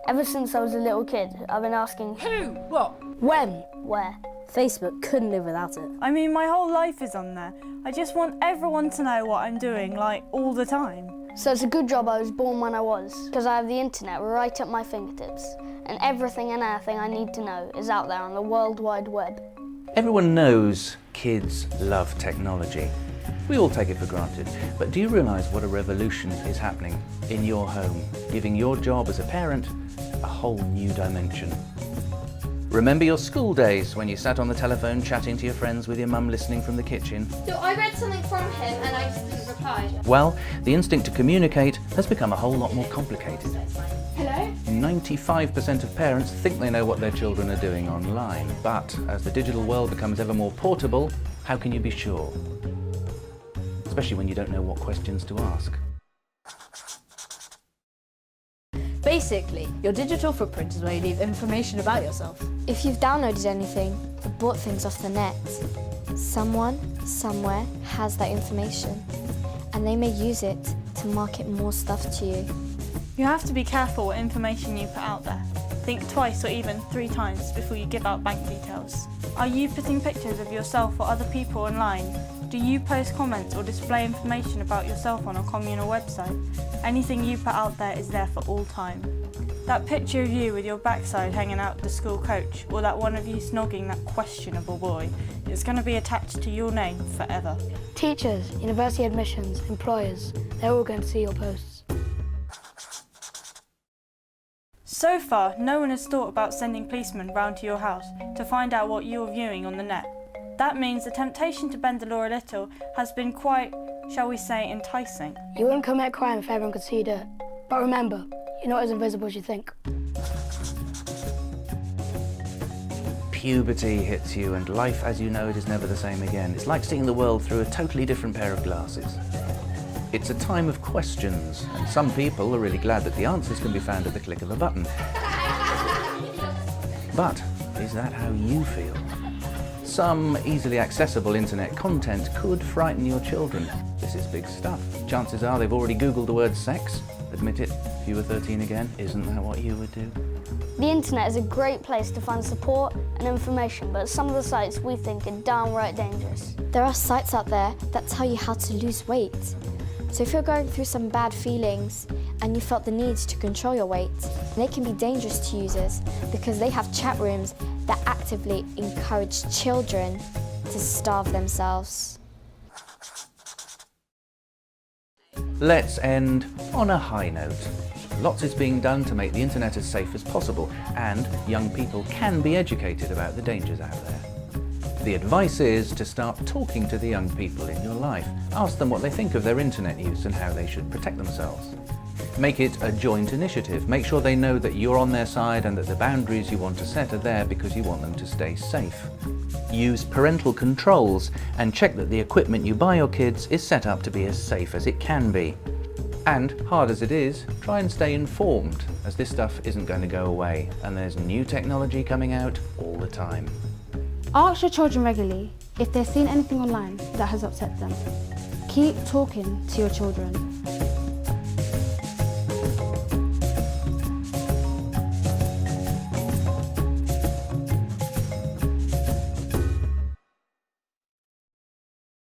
Ever since I was a little kid, I've been asking Who? What? When? where. Facebook couldn't live without it. I mean, my whole life is on there. I just want everyone to know what I'm doing, like, all the time. So it's a good job I was born when I was, because I have the internet right at my fingertips, and everything and anything I need to know is out there on the World Wide Web. Everyone knows kids love technology. We all take it for granted, but do you realise what a revolution is happening in your home, giving your job as a parent a whole new dimension? Remember your school days when you sat on the telephone chatting to your friends with your mum listening from the kitchen? So I read something from him and I just didn't reply. Well, the instinct to communicate has become a whole lot more complicated. Hello? 95% of parents think they know what their children are doing online, but as the digital world becomes ever more portable, how can you be sure? Especially when you don't know what questions to ask. Basically, your digital footprint is where you leave information about yourself. If you've downloaded anything or bought things off the net, someone, somewhere has that information and they may use it to market more stuff to you. You have to be careful what information you put out there. Think twice or even 3 times before you give out bank details. Are you putting pictures of yourself or other people online? Do you post comments or display information about yourself on a communal website? Anything you put out there is there for all time. That picture of you with your backside hanging out the school coach, or that one of you snogging that questionable boy, it's going to be attached to your name forever. Teachers, university admissions, employers, they're all going to see your posts. So far, no one has thought about sending policemen round to your house to find out what you're viewing on the net. That means the temptation to bend the law a little has been quite, shall we say, enticing. You wouldn't commit a crime if everyone could see you do it. But remember, you're not as invisible as you think. Puberty hits you and life as you know it is never the same again. It's like seeing the world through a totally different pair of glasses. It's a time of questions, and some people are really glad that the answers can be found at the click of a button. But is that how you feel? Some easily accessible internet content could frighten your children. This is big stuff. Chances are they've already Googled the word sex. Admit it, if you were 13 again, isn't that what you would do? The internet is a great place to find support and information, but some of the sites we think are downright dangerous. There are sites out there that tell you how to lose weight. So if you're going through some bad feelings and you felt the need to control your weight, they can be dangerous to users because they have chat rooms that actively encourage children to starve themselves. Let's end on a high note. Lots is being done to make the internet as safe as possible, and young people can be educated about the dangers out there. The advice is to start talking to the young people in your life. Ask them what they think of their internet use and how they should protect themselves. Make it a joint initiative. Make sure they know that you're on their side and that the boundaries you want to set are there because you want them to stay safe. Use parental controls and check that the equipment you buy your kids is set up to be as safe as it can be. And, hard as it is, try and stay informed, as this stuff isn't going to go away and there's new technology coming out all the time. Ask your children regularly if they've seen anything online that has upset them. Keep talking to your children.